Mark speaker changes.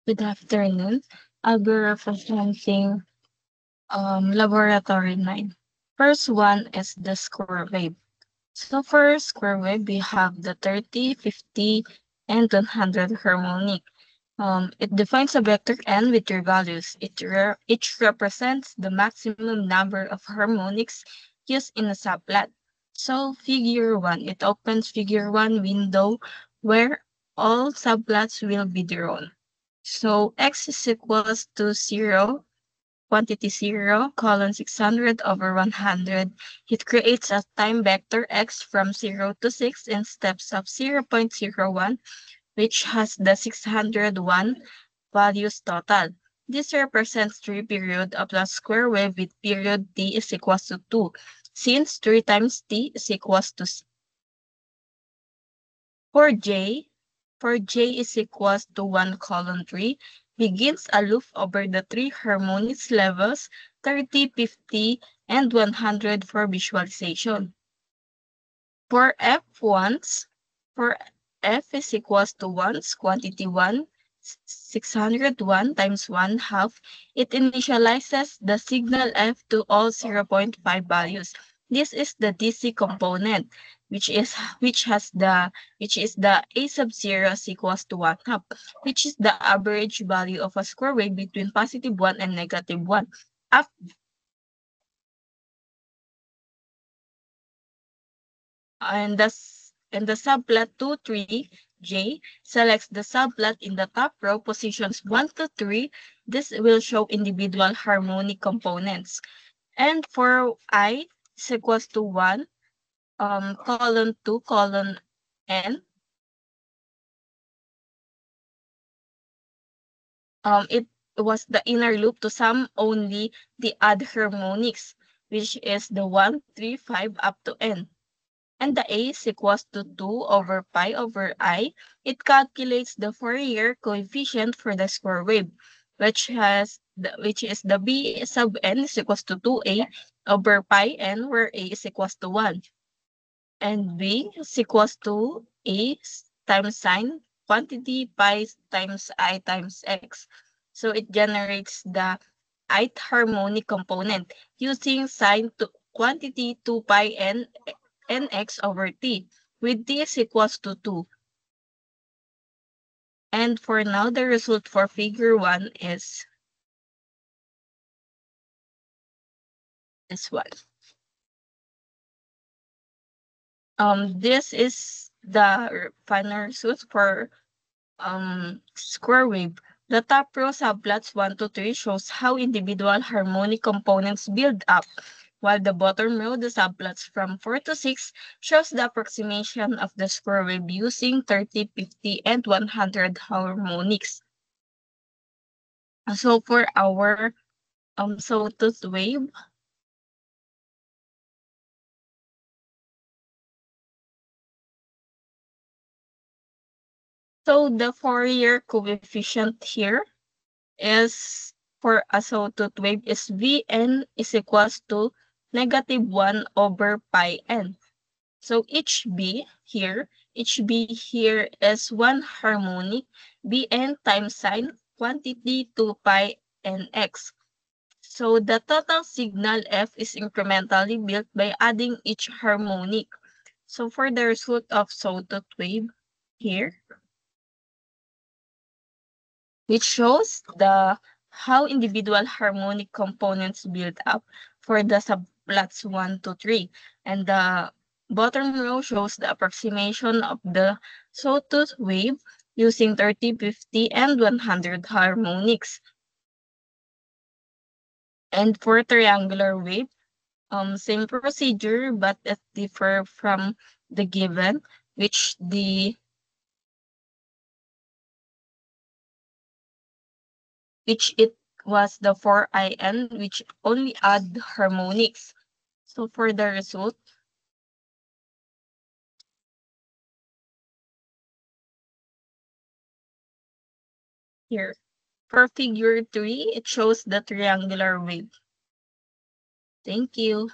Speaker 1: Good afternoon. I'll be representing laboratory 9. First one is the square wave. So for square wave, we have the 30, 50, and 100 harmonic. It defines a vector n with three values. Each represents the maximum number of harmonics used in a subplot. So figure 1, it opens figure 1 window where all subplots will be drawn. So x is equals to 0, quantity 0, colon 600 over 100. It creates a time vector x from 0 to 6 in steps of 0.01, which has the 601 values total. This represents 3 period of the square wave with period t is equals to 2, since 3 times t is equals to 6. For j, is equals to 1 colon 3, begins a loop over the three harmonics levels 30, 50, and 100 for visualization. For f1s, for f is equals to 1's quantity 1, 601 times 1 half, it initializes the signal f to all 0.5 values. This is the DC component, which is the a sub 0 is equals to 1 half, which is the average value of a square wave between positive 1 and negative 1. And the subplot 2, 3, J selects the subplot in the top row positions 1 to 3. This will show individual harmonic components. And for I is equals to 1, colon 2, colon N. It was the inner loop to sum only the odd harmonics, which is the 1, 3, 5 up to N. And the A is equals to 2 over pi over I. It calculates the Fourier coefficient for the square wave, which is the B sub n is equals to 2a over pi n, where a is equals to 1. And B is equals to a times sine quantity pi times I times x. So it generates the ith harmonic component using sine to quantity 2 pi n nx over t, with t is equals to 2. And for now, the result for figure 1 is this one. This is the final result for square wave. The top row subplots 1 to 3 shows how individual harmonic components build up, while the bottom row, the subplots from 4 to 6, shows the approximation of the square wave using 30, 50, and 100 harmonics. So for our sawtooth wave, so the Fourier coefficient here is for a sawtooth wave is Vn is equals to negative 1 over pi n. So each B here is one harmonic, Bn times sine quantity 2 pi nx. So the total signal f is incrementally built by adding each harmonic. So for the result of sawtooth wave here, which shows how individual harmonic components build up for the subplots 1 to 3. And the bottom row shows the approximation of the sawtooth wave using 30, 50, and 100 harmonics. And for triangular wave, same procedure, but it differ from the given, which it was the 4in, which only add harmonics. So for the result, here, for figure 3, it shows the triangular wave. Thank you.